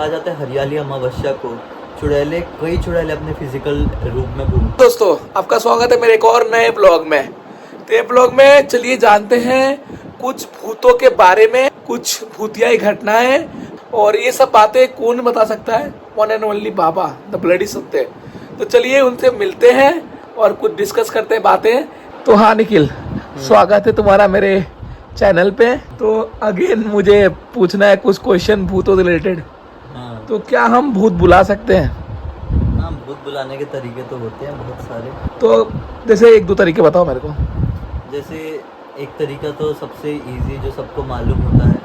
कहा जाता है हरियाली अमावस्या को कई चुड़ैले अपने फिजिकल रूप में घूमते। दोस्तों आपका स्वागत है मेरे एक और नए ब्लॉग में। तो ये ब्लॉग में चलिए जानते हैं कुछ भूतों के बारे में, कुछ भूतियाई घटनाएं, और ये सब बातें कौन बता सकता है? One and only Baba, the bloody सत्य। तो चलिए उनसे मिलते हैं और कुछ डिस्कस करते हैं बातें। तो हाँ निखिल, स्वागत है तुम्हारा मेरे चैनल पे। तो अगेन मुझे पूछना है कुछ क्वेश्चन भूतों से रिलेटेड। हाँ, तो क्या हम भूत बुला सकते हैं? हाँ, भूत बुलाने के तरीके तो होते हैं बहुत सारे। तो जैसे एक दो तरीके बताओ मेरे को। जैसे एक तरीका तो सबसे इजी जो सबको मालूम होता है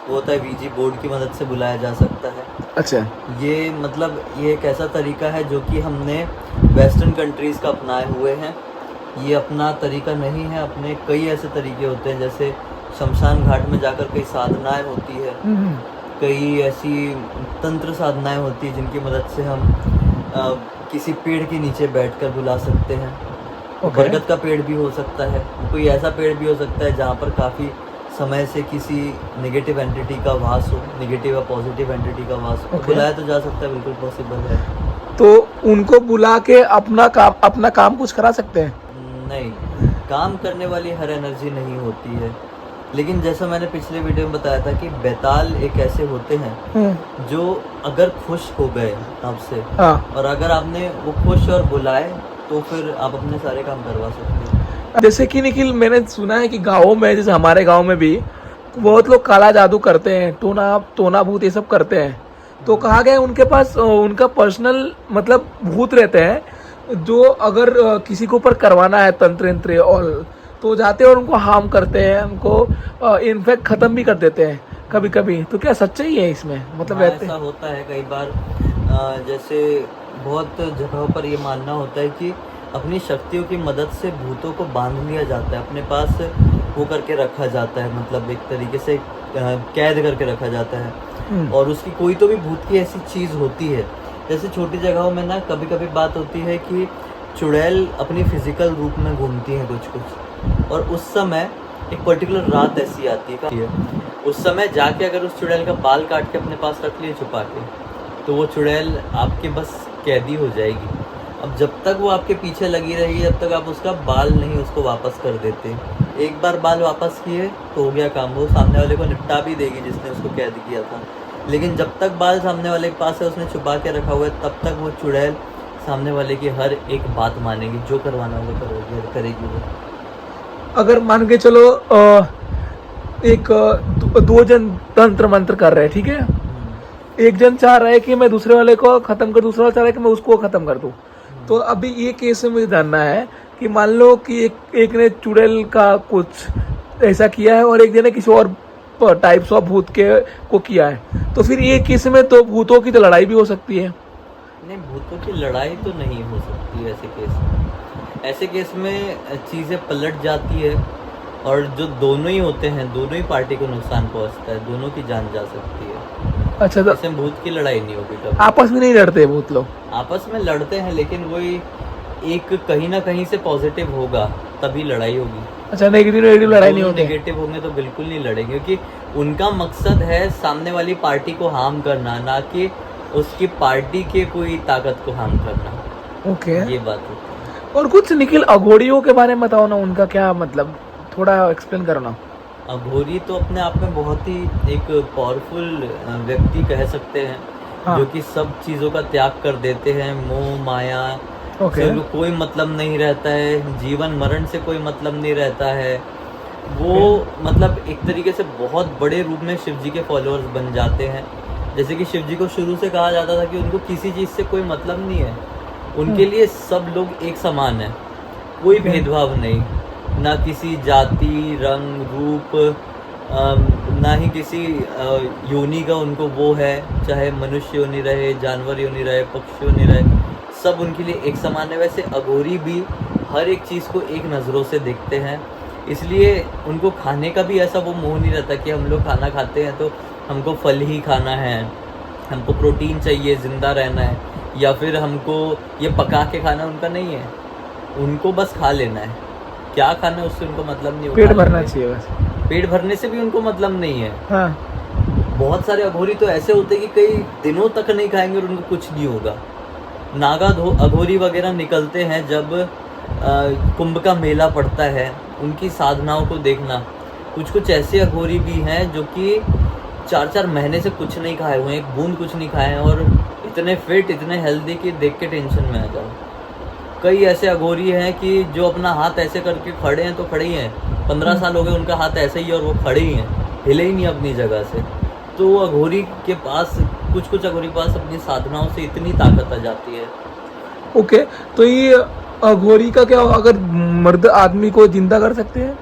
वो होता है वीजी बोर्ड की मदद से बुलाया जा सकता है। अच्छा। ये एक ऐसा तरीका है जो कि हमने वेस्टर्न कंट्रीज़ का अपनाए हुए हैं। ये अपना तरीका नहीं है, अपने कई ऐसे तरीके होते हैं। जैसे शमशान घाट में जाकर कई साधनाएं होती है, कई ऐसी तंत्र साधनाएं होती है जिनकी मदद से हम किसी पेड़ के नीचे बैठकर बुला सकते हैं। बरगद का पेड़ भी हो सकता है, कोई ऐसा पेड़ भी हो सकता है जहाँ पर काफ़ी समय से किसी नेगेटिव एंटिटी का वास हो, नेगेटिव या पॉजिटिव एंटिटी का वास हो। बुलाया तो जा सकता है, बिल्कुल पॉसिबल है। तो उनको बुला के अपना काम कुछ करा सकते हैं? नहीं, काम करने वाली हर एनर्जी नहीं होती है, लेकिन जैसा मैंने पिछले वीडियो में बताया था कि बेताल एक ऐसे होते हैं जो अगर खुश हो गए आपसे, और अगर आपने वो खुश और बुलाए तो फिर आप अपने सारे काम करवा सकते हैं। जैसे कि निखिल, मैंने सुना है कि गाँव में, जैसे हमारे गाँव में भी बहुत लोग काला जादू करते हैं, टोना भूत ये सब करते हैं। तो कहा गया उनके पास उनका पर्सनल मतलब भूत रहते हैं जो अगर किसी के ऊपर करवाना है तंत्र यंत्र और तो जाते हैं और उनको हार्म करते हैं, उनको इनफैक्ट ख़त्म भी कर देते हैं कभी कभी। तो क्या सच्चाई है इसमें? मतलब ऐसा होता है कई बार। जैसे बहुत जगहों पर ये मानना होता है कि अपनी शक्तियों की मदद से भूतों को बांध लिया जाता है, अपने पास वो करके रखा जाता है, मतलब एक तरीके से कैद करके रखा जाता है। और उसकी कोई तो भी भूत की ऐसी चीज़ होती है। जैसे छोटी जगहों में ना कभी कभी बात होती है कि चुड़ैल अपनी फिजिकल रूप में घूमती हैं कुछ, और उस समय एक पर्टिकुलर रात ऐसी आती है, उस समय जाके अगर उस चुड़ैल का बाल काट के अपने पास रख लिए छुपा के, तो वो चुड़ैल आपके बस कैदी हो जाएगी। अब जब तक वो आपके पीछे लगी रहेगी, जब तक आप उसका बाल नहीं उसको वापस कर देते। एक बार बाल वापस किए तो हो गया काम, वो सामने वाले को निपटा भी देगी जिसने उसको कैद किया था। लेकिन जब तक बाल सामने वाले के पास है, उसने छुपा के रखा हुआ है, तब तक वो चुड़ैल सामने वाले की हर एक बात मानेगी, जो करवाना होगा करेगी वो। अगर मान के चलो दो जन तंत्र मंत्र कर रहे हैं, ठीक है, एक जन चाह रहा है कि मैं दूसरे वाले को खत्म कर, दूसरा वाला चाह रहा है कि मैं उसको खत्म कर दूं। तो अभी ये केस में मुझे जानना है कि मान लो कि एक ने चुड़ैल का कुछ ऐसा किया है और एक जन ने किसी और टाइप्स ऑफ भूत को किया है, तो फिर ये केस में तो भूतों की तो लड़ाई भी हो सकती है। नहीं, भूतों की लड़ाई तो नहीं हो सकती ऐसे केस में। ऐसे केस में चीज़ें पलट जाती है, और जो दोनों ही होते हैं, दोनों ही पार्टी को नुकसान पहुंचता है, दोनों की जान जा सकती है। अच्छा, तो इसमें भूत की लड़ाई नहीं होगी कभी। आपस में नहीं लड़ते भूत लोग? आपस में लड़ते हैं, लेकिन वही एक कहीं ना कहीं से पॉजिटिव होगा तभी लड़ाई होगी। अच्छा, नेगेटिव लड़ाई नहीं होती? नेगेटिव होंगे तो बिल्कुल नहीं लड़ेंगे, क्योंकि उनका मकसद है सामने वाली पार्टी को हार्म करना, ना कि उसकी पार्टी के कोई ताकत को हार्म करना। ओके, ये बात होती है। और कुछ निखिल अघोड़ियों के बारे में बताओ ना, उनका क्या मतलब, थोड़ा एक्सप्लेन करो ना। अघोरी तो अपने आप में बहुत ही एक पावरफुल व्यक्ति कह सकते हैं। हाँ। जो कि सब चीज़ों का त्याग कर देते हैं, मोह माया से उनको कोई मतलब नहीं रहता है, जीवन मरण से कोई मतलब नहीं रहता है। वो मतलब एक तरीके से बहुत बड़े रूप में शिव जी के फॉलोअर्स बन जाते हैं। जैसे कि शिव जी को शुरू से कहा जाता था कि उनको किसी चीज़ से कोई मतलब नहीं है, उनके लिए सब लोग एक समान है, कोई भेदभाव नहीं, ना किसी जाति रंग रूप, ना ही किसी योनि का उनको वो है, चाहे मनुष्य योनि रहे, जानवर योनि रहे, पक्षी योनि रहे, सब उनके लिए एक समान है। वैसे अघोरी भी हर एक चीज़ को एक नज़रों से देखते हैं, इसलिए उनको खाने का भी ऐसा वो मोह नहीं रहता कि हम लोग खाना खाते हैं तो हमको फल ही खाना है, हमको प्रोटीन चाहिए, ज़िंदा रहना है, या फिर हमको ये पका के खाना, उनका नहीं है। उनको बस खा लेना है, क्या खाना है उससे उनको मतलब नहीं होता। पेट भरना चाहिए बस। पेट भरने से भी उनको मतलब नहीं है। हाँ। बहुत सारे अघोरी तो ऐसे होते हैं कि कई दिनों तक नहीं खाएंगे और उनको कुछ नहीं होगा। नागा अघोरी वगैरह निकलते हैं जब कुंभ का मेला पड़ता है, उनकी साधनाओं को देखना। कुछ कुछ ऐसे अघोरी भी हैं जो कि 4-4 महीने से कुछ नहीं खाए हुए हैं, एक बूंद कुछ नहीं खाए हैं और इतने फिट, इतने हेल्दी कि देख के टेंशन में आ जाओ। कई ऐसे अघोरी हैं कि जो अपना हाथ ऐसे करके खड़े हैं तो खड़े ही हैं, 15 साल हो गए उनका हाथ ऐसे ही और वो खड़े ही हैं, हिले ही नहीं अपनी जगह से। तो अघोरी के पास, कुछ कुछ अघोरी के पास अपनी साधनाओं से इतनी ताकत आ जाती है। ओके, तो ये अघोरी का क्या, अगर मर्द आदमी को जिंदा कर सकते हैं?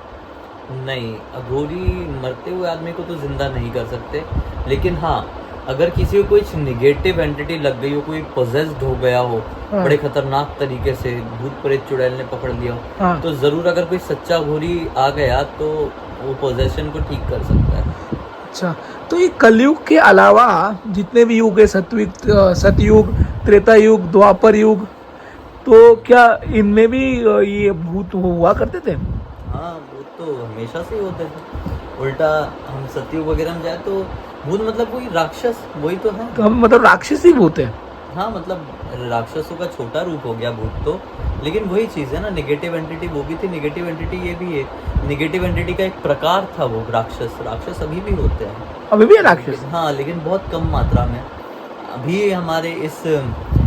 नहीं, अघोरी मरते हुए आदमी को तो जिंदा नहीं कर सकते, लेकिन हाँ, अगर किसी को कुछ निगेटिव एंटिटी लग गई हो, कोई पोजेस्ड हो गया हो, बड़े खतरनाक तरीके से भूत प्रेत चुड़ैल ने पकड़ लिया हो, तो जरूर अगर कोई सच्चा अघोरी आ गया तो वो पोजेशन को ठीक कर सकता है। अच्छा, तो ये कलयुग के अलावा जितने भी युग है, सतयुग, त्रेता युग, द्वापर युग, तो क्या इनमें भी ये भूत हुआ करते थे? हाँ, भूत तो हमेशा से ही होते थे। उल्टा हम सतयुग वगैरह में जाए तो भूत मतलब कोई राक्षस, वही तो है। तो हम मतलब राक्षसी भूत है? हाँ, मतलब राक्षसों का छोटा रूप हो गया भूत तो, लेकिन वही चीज़ है ना, नेगेटिव एंटिटी वो भी थी, नेगेटिव एंटिटी ये भी है। नेगेटिव एंटिटी का एक प्रकार था वो राक्षस अभी भी होते हैं। अभी भी है राक्षस? हाँ, लेकिन बहुत कम मात्रा में। अभी हमारे इस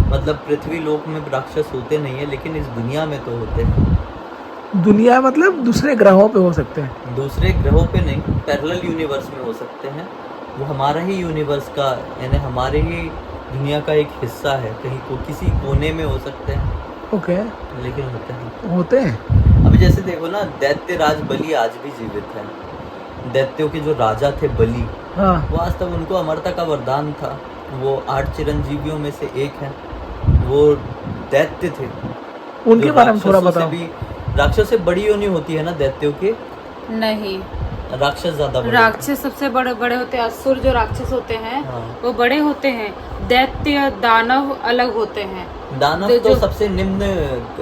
मतलब पृथ्वी लोक में राक्षस होते नहीं है, लेकिन इस दुनिया में तो होते हैं। दुनिया मतलब दूसरे ग्रहों पे हो सकते हैं? दूसरे ग्रहों पे नहीं, पैरेलल यूनिवर्स में हो सकते हैं। वो हमारा ही यूनिवर्स का, यानी हमारे ही दुनिया का एक हिस्सा है, कहीं को किसी कोने में हो सकते हैं। ओके, लेकिन होते हैं। अभी जैसे देखो ना, दैत्य राज बलि आज भी जीवित है। दैत्यों के जो राजा थे बलि, हाँ, वो आज तक, उनको अमरता का वरदान था। वो 8 चिरंजीवियों में से एक है। वो दैत्य थे। उनके बारे में थोड़ा बताओ। राक्षस से बड़ी योनि होती है ना दैत्यों की? नहीं, राक्षस ज्यादा बड़े राक्षस सबसे बड़े बड़े होते हैं। असुर जो राक्षस होते हैं, हाँ। वो बड़े होते हैं। दैत्य दानव अलग होते हैं। दानव तो सबसे निम्न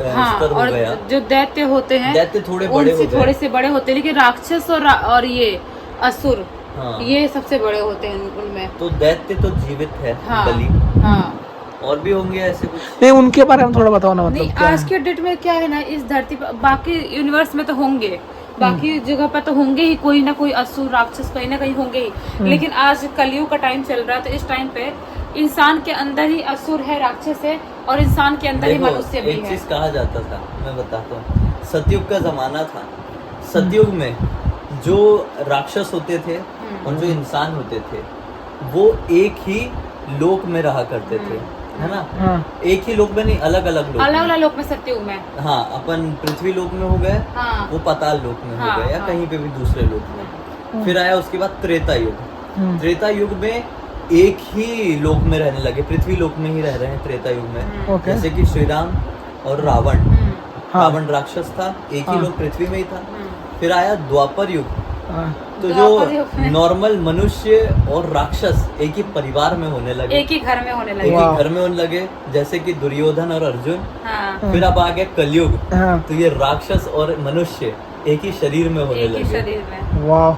हाँ, स्तर हो और गया। जो दैत्य होते हैं, दैत्य थोड़े बड़े हो गए, थोड़े से बड़े होते हैं, लेकिन राक्षस और ये असुर, हाँ। ये सबसे बड़े होते हैं उनमें। तो दैत्य तो जीवित है, हाँ, बलि। हाँ। और भी होंगे ऐसे कुछ? नहीं, उनके बारे में थोड़ा बताओ ना, मतलब नहीं, क्या आज है? के डेट में क्या है ना, इस धरती पर बाकी यूनिवर्स में तो होंगे, बाकी जगह पर तो होंगे ही, कोई ना कोई असुर राक्षस कहीं ना कहीं होंगे ही। लेकिन आज कलयुग का टाइम चल रहा है, तो इस टाइम पे इंसान के अंदर ही असुर है, राक्षस है, और इंसान के अंदर ही मनुष्य भी एक है। चीज कहा जाता था, मैं बताता हूँ। सतयुग का जमाना था। सतयुग में जो राक्षस होते थे और जो इंसान होते थे, वो एक ही लोक में रहा करते थे, है ना? हाँ, एक ही लोक में नहीं, अलग अलग लोक अलग में। अलग लोक में, सत्ययुग में। हाँ, अपन पृथ्वी लोक में हो गए, हाँ, वो पाताल लोक में हो हाँ, गए, या हाँ। कहीं पे भी दूसरे लोक में। फिर आया उसके बाद त्रेता युग। त्रेता युग में एक ही लोक में रहने लगे, पृथ्वी लोक में ही रह रहे हैं त्रेता युग में। ओके। जैसे कि श्री राम और रावण। हाँ। रावण राक्षस था, एक ही लोक पृथ्वी में ही था। फिर आया द्वापर युग। हाँ, तो द्वापर जो युग में नॉर्मल मनुष्य और राक्षस एक ही परिवार में होने लगे, एक ही घर में होने एक लगे। ही घर में होने लगे, जैसे कि दुर्योधन और अर्जुन। हाँ, फिर अब आ गया कलयुग, हाँ, तो ये राक्षस और मनुष्य एक ही शरीर में होने एक ही लगे। शरीर में। वाह।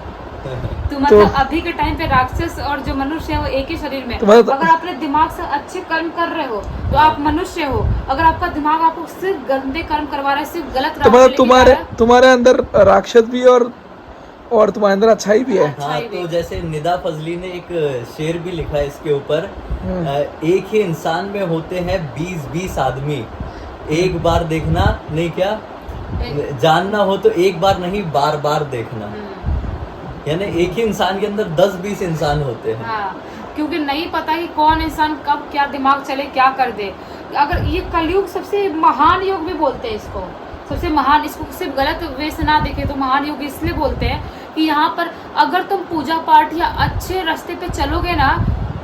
तो मतलब अभी के टाइम पे राक्षस और जो मनुष्य है वो एक ही शरीर में। तो मतलब- अगर अपने दिमाग से अच्छे कर्म कर रहे हो तो आप मनुष्य हो। अगर आपका दिमाग आपको सिर्फ गंदे कर्म करवा रहा है, सिर्फ गलत तो रास्ते मतलब लेके जा रहा है, तुम्हारे अंदर राक्षस भी और तुम्हारे अंदर अच्छाई भी है। हाँ, तो जैसे निदा फजली ने एक शेर भी लिखा है इसके ऊपर, एक ही इंसान में होते हैं 20-20 आदमी, एक बार देखना नहीं, क्या जानना हो तो एक बार नहीं, बार बार देखना। यानी एक ही इंसान के अंदर 10-20 इंसान होते हैं। हाँ, क्योंकि नहीं पता कि कौन इंसान कब क्या दिमाग चले, क्या कर दे। अगर ये कलयुग सबसे महान युग भी बोलते हैं इसको, सबसे महान, इसको सिर्फ गलत वे से ना देखे तो महान युग इसलिए बोलते हैं कि यहाँ पर अगर तुम पूजा पाठ या अच्छे रास्ते पे चलोगे ना,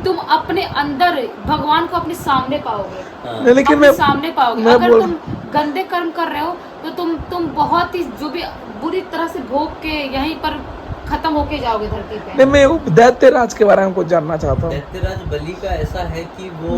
तुम अपने अंदर भगवान को अपने सामने पाओगे। नहीं, लेकिन अपने सामने पाओगे। मैं अगर तुम गंदे कर्म कर रहे हो तो तुम बहुत ही जो भी बुरी तरह से भोग के यहीं पर खत्म होके जाओगे धरती पे। नहीं, मैं दैत्य राज के बारे में कुछ जानना चाहता हूँ। दैत्यराज बलि का ऐसा है कि वो